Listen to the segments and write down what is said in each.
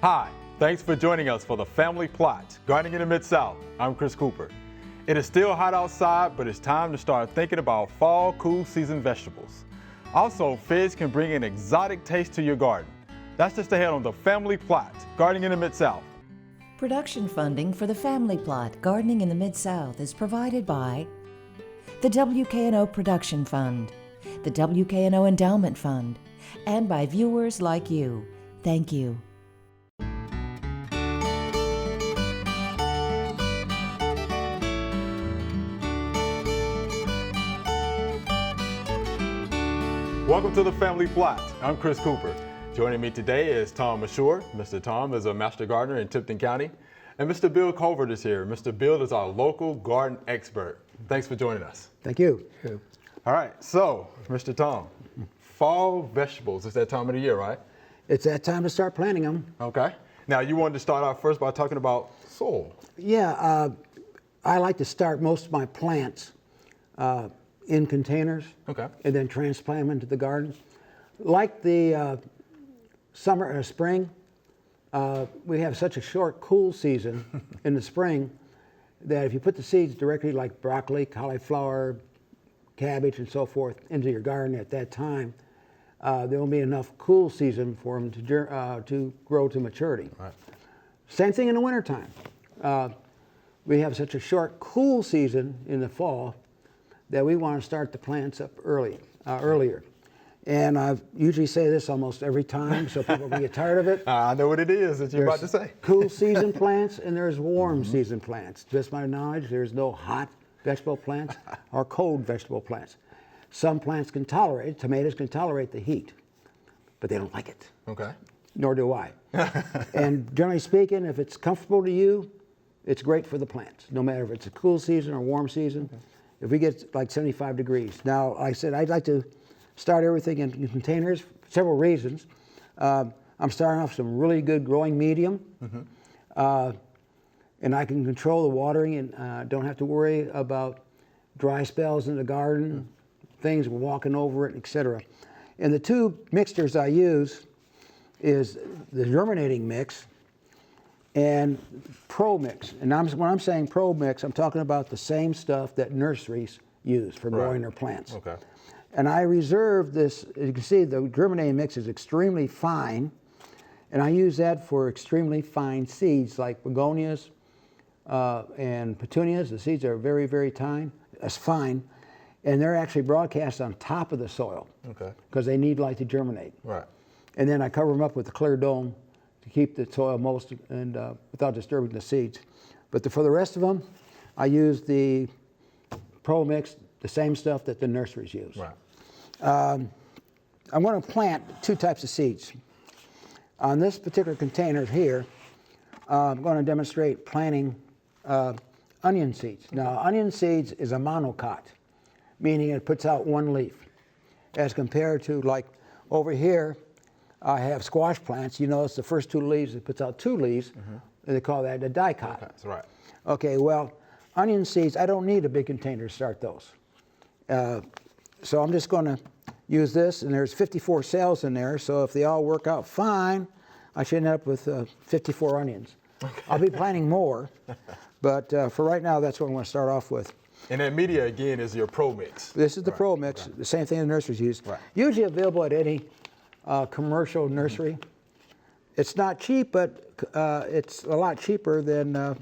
Hi, thanks for joining us for the Family Plot, Gardening in the Mid-South. I'm Chris Cooper. It is still hot outside, but it's time to start thinking about fall cool season vegetables. Also, figs can bring an exotic taste to your garden. That's just ahead on the Family Plot, Gardening in the Mid-South. Production funding for the Family Plot, Gardening in the Mid-South is provided by the WKNO Production Fund, the WKNO Endowment Fund, and by viewers like you. Thank you. Welcome to the Family Plot. I'm Chris Cooper. Joining me today is Tom Mashore. Mr. Tom is a master gardener in Tipton County. And Mr. Bill Colbert is here. Mr. Bill is our local garden expert. Thanks for joining us. Thank you. All right, so Mr. Tom, fall vegetables, it's that time of the year, right? It's that time to start planting them. Okay. Now you wanted to start out first by talking about soil. Yeah, I like to start most of my plants in containers. Okay. And then transplant them into the garden. Like the summer or spring, we have such a short cool season in the spring that if you put the seeds directly like broccoli, cauliflower, cabbage and so forth into your garden at that time, there will be enough cool season for them to grow to maturity. Right. Same thing in the wintertime. We have such a short cool season in the fall that we want to start the plants up earlier. And I usually say this almost every time, so people can get tired of it. I know what it is that you're about to say. Cool season plants and there's warm season plants. Just my knowledge, there's no hot vegetable plants or cold vegetable plants. Some plants can tolerate it. Tomatoes can tolerate the heat, but they don't like it. Okay. Nor do I. And generally speaking, if it's comfortable to you, it's great for the plants, no matter if it's a cool season or warm season. Okay. If we get like 75 degrees. Now, like I said, I'd like to start everything in containers for several reasons. I'm starting off some really good growing medium. And I can control the watering and don't have to worry about dry spells in the garden, things walking over it, etc. And the two mixtures I use is the germinating mix and Pro Mix. And when I'm saying Pro Mix, I'm talking about the same stuff that nurseries use for growing their plants. Okay. And I reserve this, as you can see, the germinating mix is extremely fine, and I use that for extremely fine seeds like begonias and petunias. The seeds are very, very fine, and they're actually broadcast on top of the soil. Okay. Because they need light to germinate. Right. And then I cover them up with a clear dome to keep the soil moist and without disturbing the seeds. But for the rest of them, I use the Pro Mix, the same stuff that the nurseries use. Right. I'm going to plant two types of seeds. On this particular container here, I'm going to demonstrate planting onion seeds. Now, onion seeds is a monocot, meaning it puts out one leaf, as compared to like over here, I have squash plants. You notice the first two leaves, it puts out two leaves, and they call that a dicot. That's right. Okay, well, onion seeds, I don't need a big container to start those. So I'm just going to use this, and there's 54 cells in there, so if they all work out fine, I should end up with 54 onions. Okay. I'll be planting more, but for right now, that's what I'm going to start off with. And that media, again, is your Pro Mix. This is the Pro Mix, the same thing the nurseries use. Right. Usually available at any commercial nursery. It's not cheap, but it's a lot cheaper than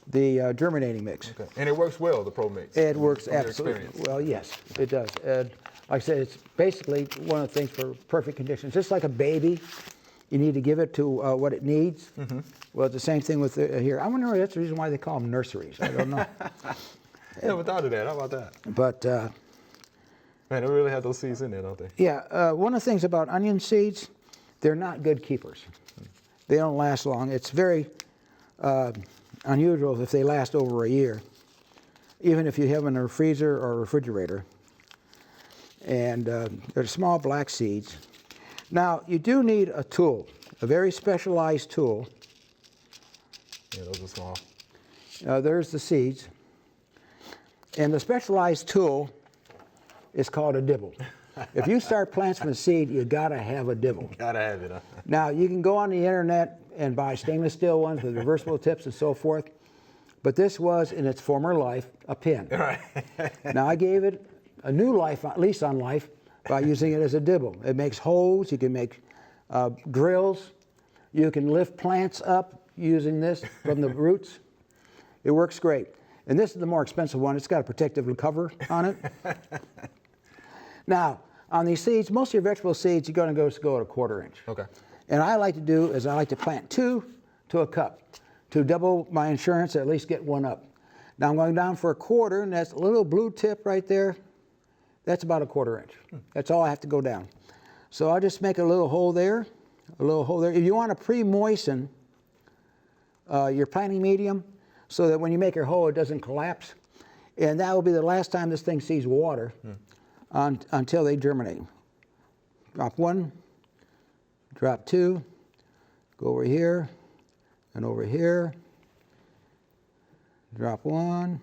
the germinating mix. Okay. And it works well, the Pro Mix. It works absolutely well. Yes, it does. And like I said, it's basically one of the things for perfect conditions. Just like a baby, you need to give it to what it needs. Well, it's the same thing with here. I wonder if that's the reason why they call them nurseries. I don't know. Never thought of that. How about that? But man, they really have those seeds in there, don't they? Yeah. One of the things about onion seeds, they're not good keepers. They don't last long. It's very unusual if they last over a year, even if you have them in a freezer or a refrigerator. And they're small black seeds. Now, you do need a tool, a very specialized tool. Yeah, those are small. There's the seeds. And the specialized tool is called a dibble. If you start plants from the seed, you gotta have a dibble. Gotta have it. Huh? Now, you can go on the internet and buy stainless steel ones with reversible tips and so forth, but this was, in its former life, a pin. Right. Now, I gave it a new life, at least on life, by using it as a dibble. It makes holes, you can make drills, you can lift plants up using this from the roots. It works great. And this is the more expensive one. It's got a protective cover on it. Now, on these seeds, most of your vegetable seeds, you're going to go to 1/4 inch. Okay. And I like to do is I like to plant 2 to a cup to double my insurance, at least get one up. Now I'm going down for 1/4, and that's a little blue tip right there. That's about 1/4 inch. That's all I have to go down. So I'll just make a little hole there, a little hole there. If you want to pre-moisten your planting medium so that when you make your hole, it doesn't collapse, and that will be the last time this thing sees water until they germinate. Drop 1, drop 2, go over here and over here, drop 1,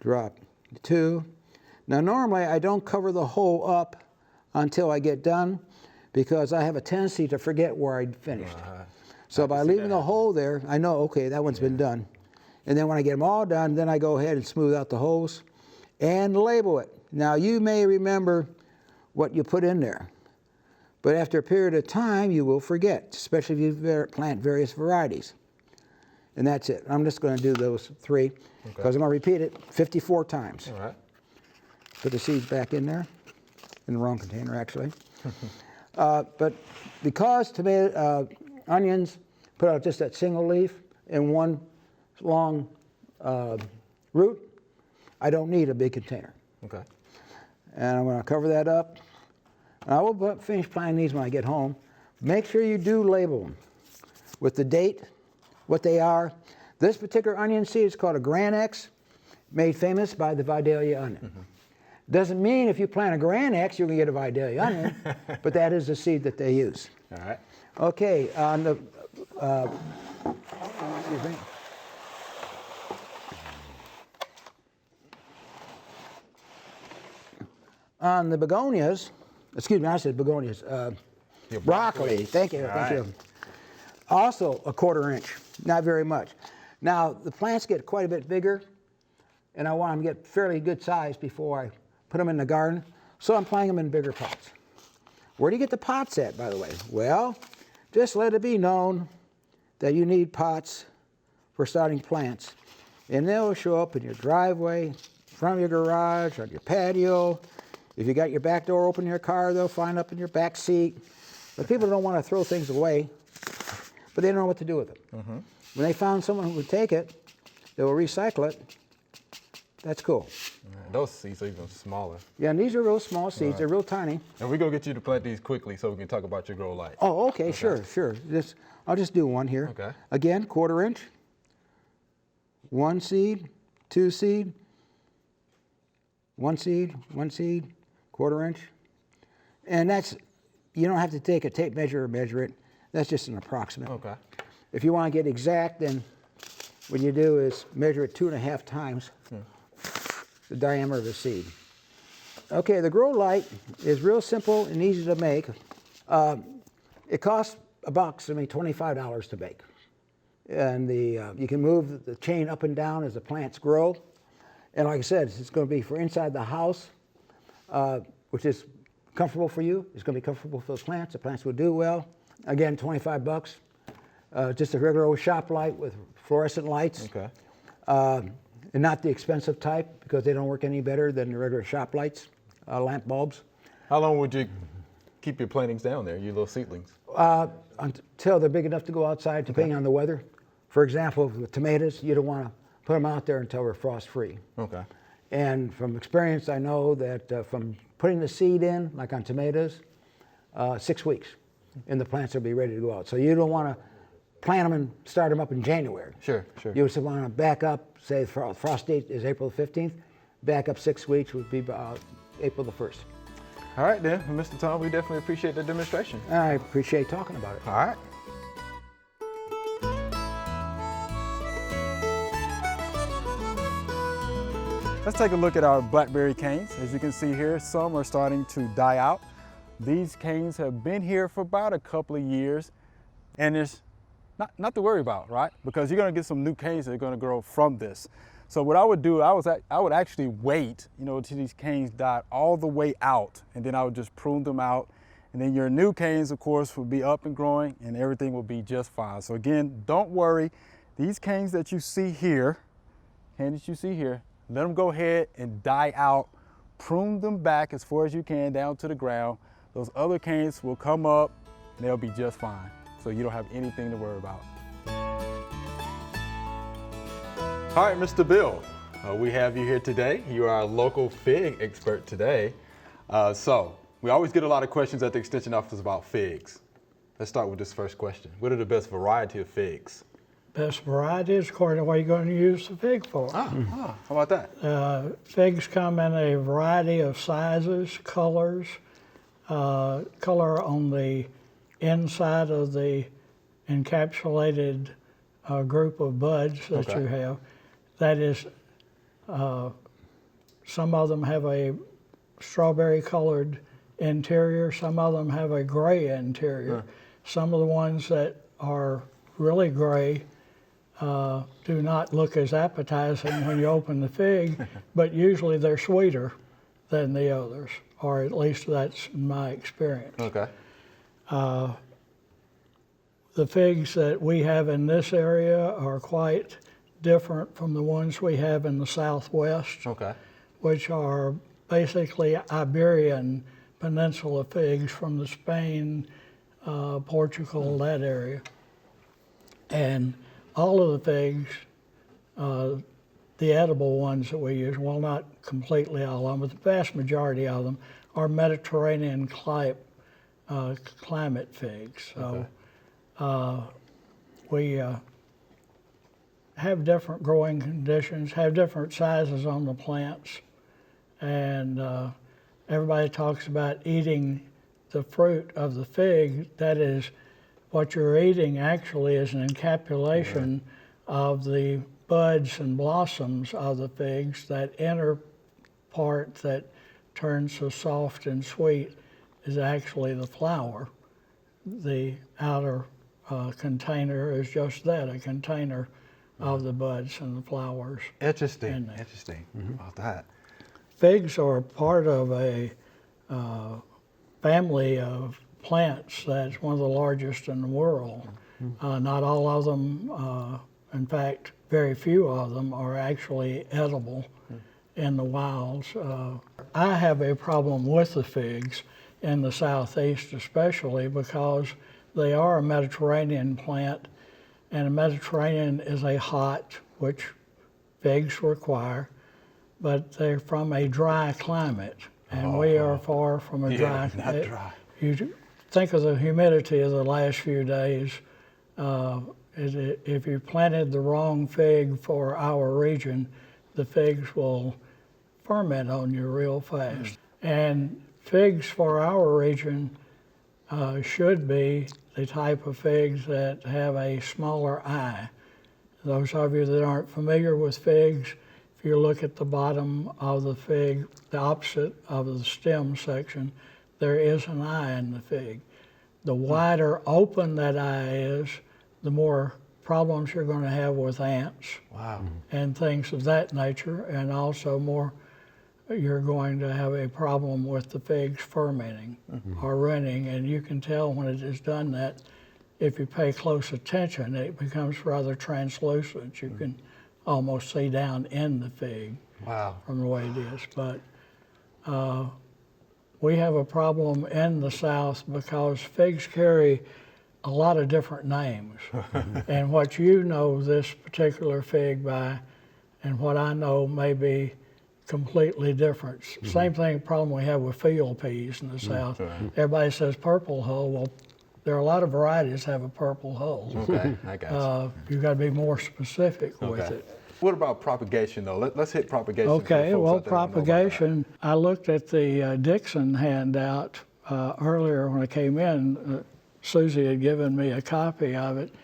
drop 2. Now normally I don't cover the hole up until I get done because I have a tendency to forget where I finished. So by leaving the hole there, I know, okay, that one's been done. And then when I get them all done, then I go ahead and smooth out the holes and label it. Now you may remember what you put in there, but after a period of time you will forget, especially if you plant various varieties. And that's it. I'm just going to do those 3 because I'm going to repeat it 54 times. All right. Put the seeds back in there, in the wrong container actually. But because onions put out just that single leaf and one long root, I don't need a big container. Okay. And I'm going to cover that up. And I will finish planting these when I get home. Make sure you do label them with the date, what they are. This particular onion seed is called a Grand X, made famous by the Vidalia onion. Doesn't mean if you plant a Grand X, you're going to get a Vidalia onion, but that is the seed that they use. All right. Okay, on the, excuse me. On the begonias, excuse me, I said begonias, broccoli, thank you, thank you. Also 1/4 inch, not very much. Now, the plants get quite a bit bigger, and I want them to get fairly good size before I put them in the garden, so I'm planting them in bigger pots. Where do you get the pots at, by the way? Well, just let it be known that you need pots for starting plants, and they'll show up in your driveway, front of your garage, on your patio. If you got your back door open in your car, they'll find up in your back seat. But people don't want to throw things away, but they don't know what to do with it. When they found someone who would take it, they will recycle it. That's cool. Those seeds are even smaller. Yeah, and these are real small seeds. They're real tiny. And we're going to get you to plant these quickly so we can talk about your grow light. Oh, okay, sure. I'll just do one here. Okay. Again, 1/4 inch. 1 seed, 2 seed, 1 seed, 1 seed, 1/4 inch. And that's, you don't have to take a tape measure or measure it. That's just an approximate. Okay. If you want to get exact, then what you do is measure it 2.5 times the diameter of the seed. Okay, the grow light is real simple and easy to make. It costs approximately $25 to make. And you can move the chain up and down as the plants grow. And like I said, it's going to be for inside the house, which is comfortable for you. It's going to be comfortable for the plants. The plants will do well. Again, $25. Just a regular old shop light with fluorescent lights. Okay. And not the expensive type because they don't work any better than the regular shop lights, lamp bulbs. How long would you keep your plantings down there, your little seedlings? Until they're big enough to go outside, depending on the weather. For example, with tomatoes, you don't want to put them out there until they're frost-free. Okay. And from experience, I know that from putting the seed in, like on tomatoes, 6 weeks, and the plants will be ready to go out. So you don't want to plant them and start them up in January. Sure. You just want to back up, say the frost date is April 15th, back up 6 weeks would be about April the 1st. All right, then, Mr. Tom, we definitely appreciate the demonstration. I appreciate talking about it. All right. Let's take a look at our blackberry canes. As you can see here, some are starting to die out. These canes have been here for about a couple of years, and there's not to worry about, right? Because you're gonna get some new canes that are gonna grow from this. So what I would do, I would actually wait, until these canes died all the way out, and then I would just prune them out. And then your new canes, of course, will be up and growing, and everything will be just fine. So again, don't worry. These canes that you see here, let them go ahead and die out. Prune them back as far as you can down to the ground. Those other canes will come up and they'll be just fine. So you don't have anything to worry about. All right, Mr. Bill, we have you here today. You are our local fig expert today. So we always get a lot of questions at the Extension office about figs. Let's start with this first question. What are the best variety of figs? Best variety is according to what you're going to use the fig for. How about that? Figs come in a variety of sizes, colors, color on the inside of the encapsulated group of buds that you have. That is, some of them have a strawberry colored interior, some of them have a gray interior. Some of the ones that are really gray do not look as appetizing when you open the fig, but usually they're sweeter than the others, or at least that's my experience. Okay. The figs that we have in this area are quite different from the ones we have in the Southwest, which are basically Iberian Peninsula figs from the Spain, Portugal, that area. And all of the figs, the edible ones that we use, well, not completely all of them, but the vast majority of them are Mediterranean climate figs. So we have different growing conditions, have different sizes on the plants, and everybody talks about eating the fruit of the fig. That is, what you're eating actually is an encapsulation of the buds and blossoms of the figs. That inner part that turns so soft and sweet is actually the flower. The outer container is just that, a container of the buds and the flowers. Interesting. About that. Figs are part of a family of plants that's one of the largest in the world. Not all of them, in fact, very few of them are actually edible in the wilds. I have a problem with the figs in the Southeast especially because they are a Mediterranean plant, and the Mediterranean is a hot, which figs require, but they're from a dry climate, and we are far from a dry climate. You think of the humidity of the last few days. If you planted the wrong fig for our region, the figs will ferment on you real fast. And figs for our region should be the type of figs that have a smaller eye. Those of you that aren't familiar with figs, if you look at the bottom of the fig, the opposite of the stem section, there is an eye in the fig. The wider open that eye is, the more problems you're going to have with ants and things of that nature, and also more you're going to have a problem with the figs fermenting or running, and you can tell when it has done that. If you pay close attention, it becomes rather translucent. You can almost see down in the fig from the way it is. But we have a problem in the South because figs carry a lot of different names. And what you know this particular fig by and what I know may be completely different. Same thing, problem we have with field peas in the South. Everybody says purple hull. Well, there are a lot of varieties that have a purple hull. I got you. You've got to be more specific with it. What about propagation, though? Let's hit propagation. Okay, well, propagation, I looked at the Dixon handout earlier when I came in. Susie had given me a copy of it,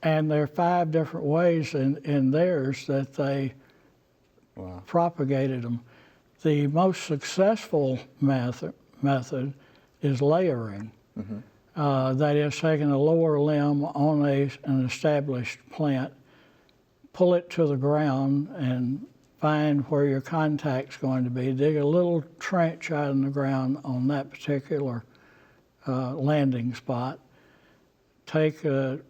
and there are 5 different ways in theirs that they propagated them. The most successful method is layering. That is taking a lower limb on an established plant, pull it to the ground and find where your contact's going to be. Dig a little trench out in the ground on that particular landing spot. Take the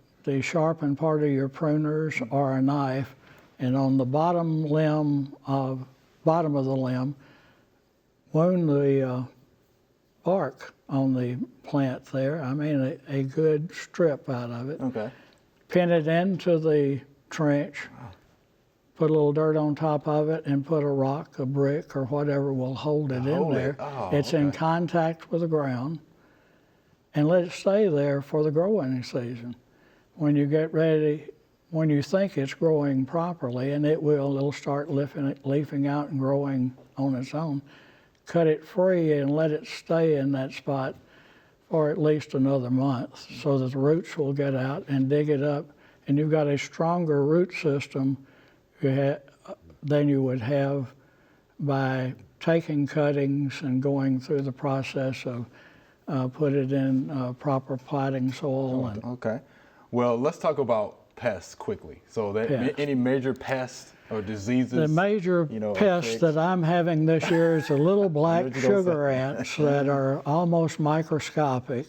sharpened part of your pruners or a knife, and on the bottom of the limb, wound the bark on the plant there. I mean, a good strip out of it. Okay. Pin it into the trench, put a little dirt on top of it, and put a rock, a brick, or whatever will hold it in there. It's in contact with the ground, and let it stay there for the growing season. When you get ready, when you think it's growing properly, and it'll start leafing out and growing on its own, cut it free and let it stay in that spot for at least another month so that the roots will get out and dig it up, and you've got a stronger root system than you would have by taking cuttings and going through the process of put it in proper plotting soil. Okay. Well, let's talk about pests quickly. So any major pests or diseases? The major pest that I'm having this year is the little black sugar ants that are almost microscopic.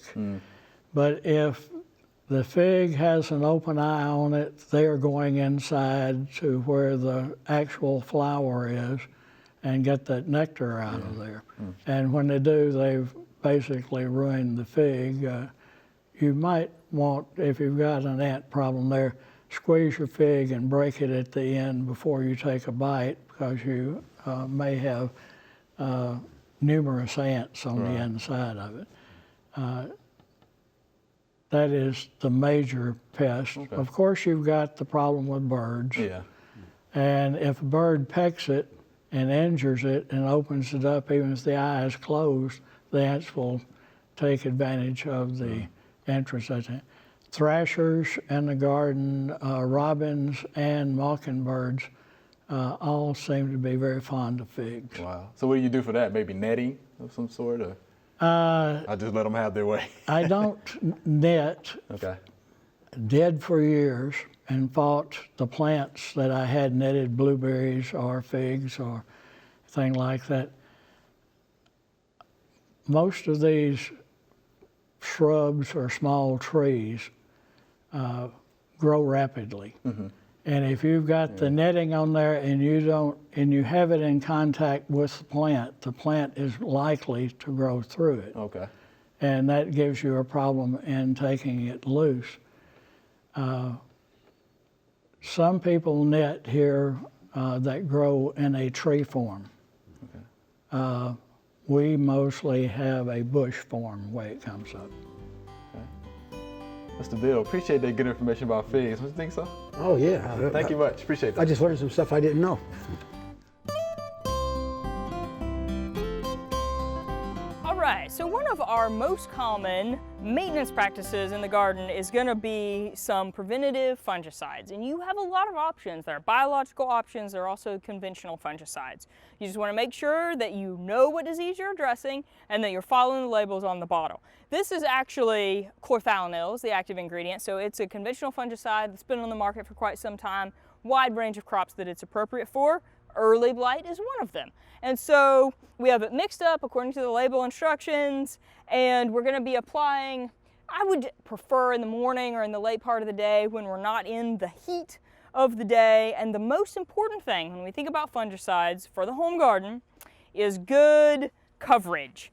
But if the fig has an open eye on it, they are going inside to where the actual flower is and get that nectar out of there. And when they do, they've basically ruined the fig. You might want, if you've got an ant problem there, squeeze your fig and break it at the end before you take a bite, because you may have numerous ants on the inside of it. That is the major pest. Okay. Of course, you've got the problem with birds. And if a bird pecks it and injures it and opens it up, even if the eye is closed, the ants will take advantage of the entrance. Thrashers in the garden, robins and mockingbirds all seem to be very fond of figs. Wow. So what do you do for that? Maybe netting of some sort? Or? I just let them have their way. I don't net. Okay. Did for years, and fought the plants that I had netted, blueberries or figs or thing like that. Most of these shrubs or small trees grow rapidly. And if you've got the netting on there and you have it in contact with the plant is likely to grow through it. Okay. And that gives you a problem in taking it loose. Some people net here that grow in a tree form. Okay. We mostly have a bush form way it comes up. Mr. Bill, appreciate that good information about figs. Don't you think so? Oh, yeah. Thank you much. Appreciate that. I just learned some stuff I didn't know. All right, so one of our most common maintenance practices in the garden is going to be some preventative fungicides. And you have a lot of options. There are biological options. There are also conventional fungicides. You just want to make sure that you know what disease you're addressing and that you're following the labels on the bottle. This is actually chlorthalonil, is the active ingredient. So it's a conventional fungicide that's been on the market for quite some time. Wide range of crops that it's appropriate for. Early blight is one of them. And so we have it mixed up according to the label instructions, and we're going to be applying, I would prefer in the morning or in the late part of the day when we're not in the heat of the day. And the most important thing when we think about fungicides for the home garden is good coverage.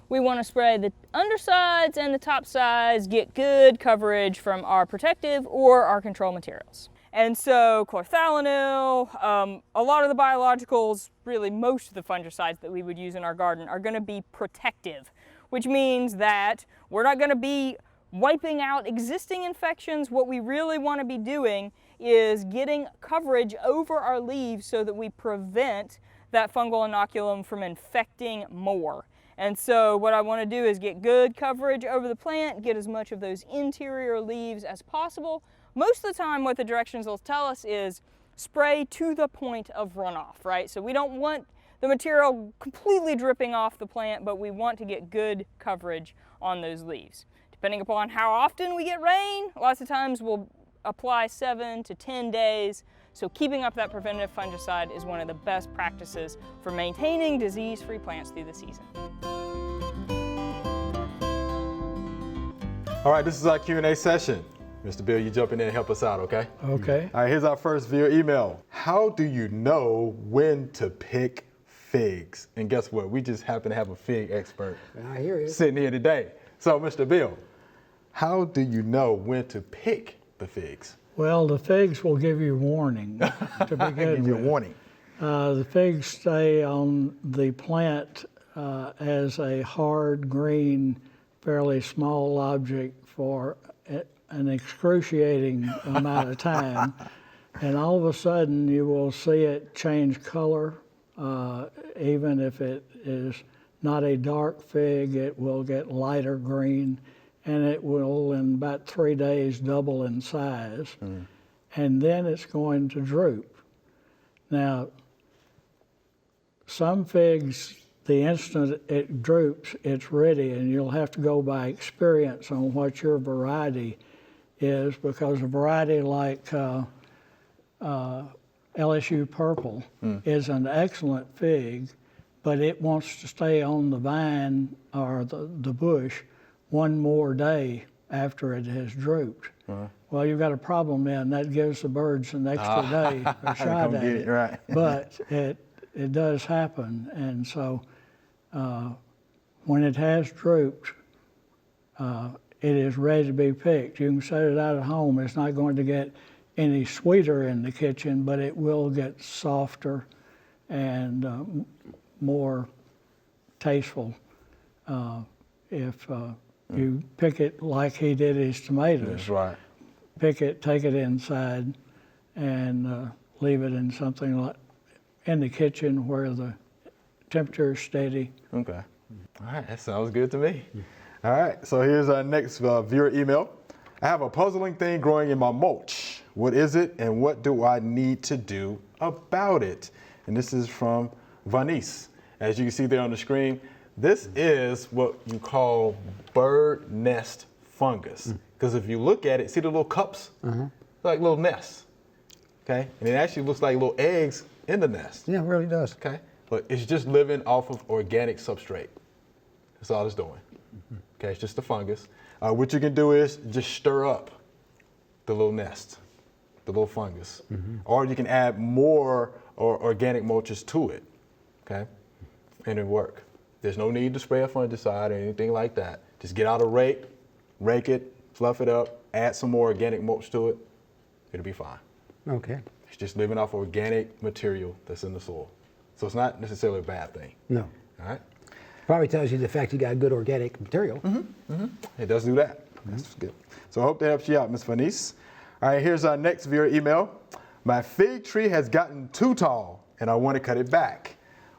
We want to spray the undersides and the top sides, get good coverage from our protective or our control materials. And so chlorthalonil, a lot of the biologicals, really most of the fungicides that we would use in our garden are going to be protective, which means that we're not going to be wiping out existing infections. What we really want to be doing is getting coverage over our leaves so that we prevent that fungal inoculum from infecting more. And so what I want to do is get good coverage over the plant, get as much of those interior leaves as possible. Most of the time what the directions will tell us is spray to the point of runoff, right? So we don't want the material completely dripping off the plant, but we want to get good coverage on those leaves. Depending upon how often we get rain, lots of times we'll apply 7 to 10 days. So keeping up that preventative fungicide is one of the best practices for maintaining disease-free plants through the season. All right, this is our Q&A session. Mr. Bill, you jump in there and help us out, okay? Okay. All right, here's our first viewer email. How do you know when to pick figs? And guess what? We just happen to have a fig expert I hear you. sitting here today. So, Mr. Bill, how do you know when to pick the figs? Well, the figs will give you warning to begin Give you a with. warning. The figs stay on the plant as a hard green, fairly small object for an excruciating amount of time. And all of a sudden you will see it change color. Even if it is not a dark fig, it will get lighter green, and it will in about 3 days double in size. And then it's going to droop. Now, some figs, the instant it droops, it's ready, and you'll have to go by experience on what your variety is, because a variety like LSU Purple is an excellent fig, but it wants to stay on the vine or the bush one more day after it has drooped. Well, you've got a problem then. That gives the birds an extra day a shot at it. Right. But it does happen, and so when it has drooped, it is ready to be picked. You can set it out at home. It's not going to get any sweeter in the kitchen, but it will get softer and more tasteful if you pick it like he did his tomatoes. That's right. Pick it, take it inside, and leave it in something like in the kitchen where the temperature is steady. Okay. All right, that sounds good to me. All right, so here's our next viewer email. I have a puzzling thing growing in my mulch. What is it, and what do I need to do about it? And this is from Vanice. As you can see there on the screen, this is what you call bird nest fungus. Because if you look at it, see the little cups? Like little nests, okay? And it actually looks like little eggs in the nest, Yeah, it really does. okay? But it's just living off of organic substrate. That's all it's doing. Okay, it's just a fungus. What you can do is just stir up the little nest, the little fungus. Or you can add more organic mulches to it, okay? And it'll work. There's no need to spray a fungicide or anything like that. Just get out a rake it, fluff it up, add some more organic mulch to it. It'll be fine. Okay. It's just living off organic material that's in the soil. So it's not necessarily a bad thing, No. all right? Probably tells you the fact you got good organic material. It does do that. That's good. So I hope that helps you out, Ms. Vanice. All right, here's our next viewer email. My fig tree has gotten too tall and I want to cut it back.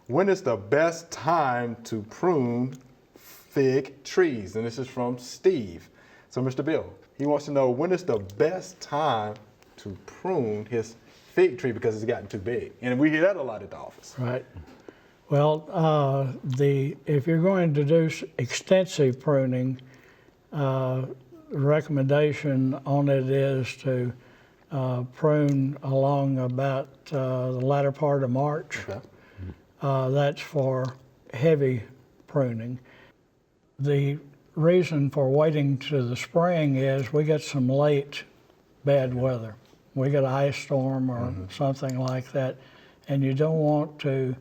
When is the best time to prune fig trees? And this is from Steve. So Mr. Bill, he wants to know when is the best time to prune his fig tree because it's gotten too big. And we hear that a lot at the office. Right. Well, if you're going to do extensive pruning, the recommendation on it is to prune along about the latter part of March. Okay. That's for heavy pruning. The reason for waiting to the spring is we get some late bad weather. We get an ice storm or something like that, and you don't want to,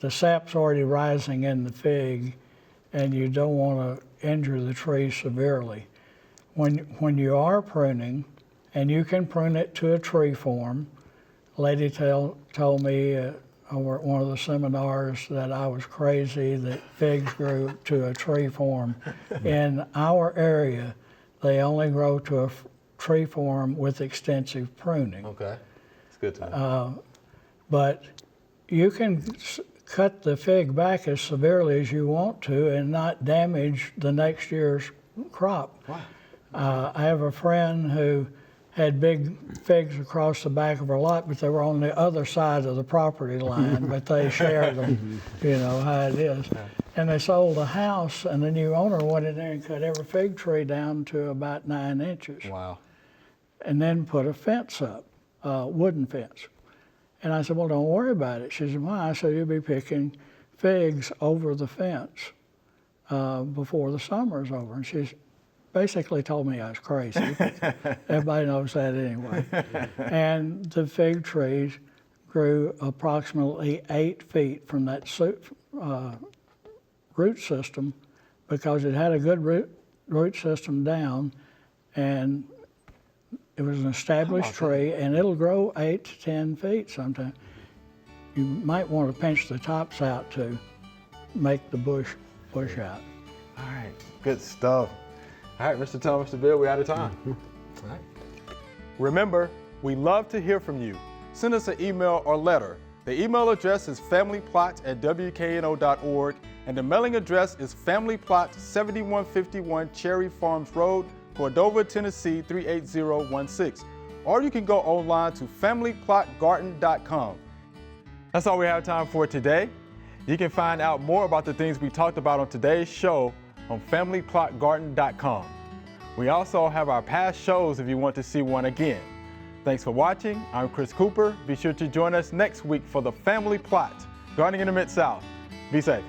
the sap's already rising in the fig, and you don't want to injure the tree severely. When you are pruning, and you can prune it to a tree form, a lady told me over at one of the seminars that I was crazy that figs grew to a tree form. In our area, they only grow to a tree form with extensive pruning. Okay. It's good to know. But you can cut the fig back as severely as you want to and not damage the next year's crop. Wow. I have a friend who had big figs across the back of her lot, but they were on the other side of the property line, but they shared them, you know how it is. And they sold the house, and the new owner went in there and cut every fig tree down to about 9 inches. Wow. And then put a fence up, a wooden fence. And I said, well, don't worry about it. She said, why? I said, you'll be picking figs over the fence before the summer's over. And she basically told me I was crazy. Everybody knows that anyway. And the fig trees grew approximately 8 feet from that root system because it had a good root system down, and it was an established tree, and it'll grow 8 to 10 feet sometimes. You might want to pinch the tops out to make the bush push out. All right, good stuff. All right, Mr. Tom, Mr. Bill, we're out of time. All right. Remember, we love to hear from you. Send us an email or letter. The email address is familyplot@wkno.org, and the mailing address is Family Plot, 7151 Cherry Farms Road, Cordova, Tennessee 38016. Or you can go online to familyplotgarden.com. That's all we have time for today. You can find out more about the things we talked about on today's show on familyplotgarden.com. We also have our past shows if you want to see one again. Thanks for watching. I'm Chris Cooper. Be sure to join us next week for the Family Plot, Gardening in the Mid-South. Be safe.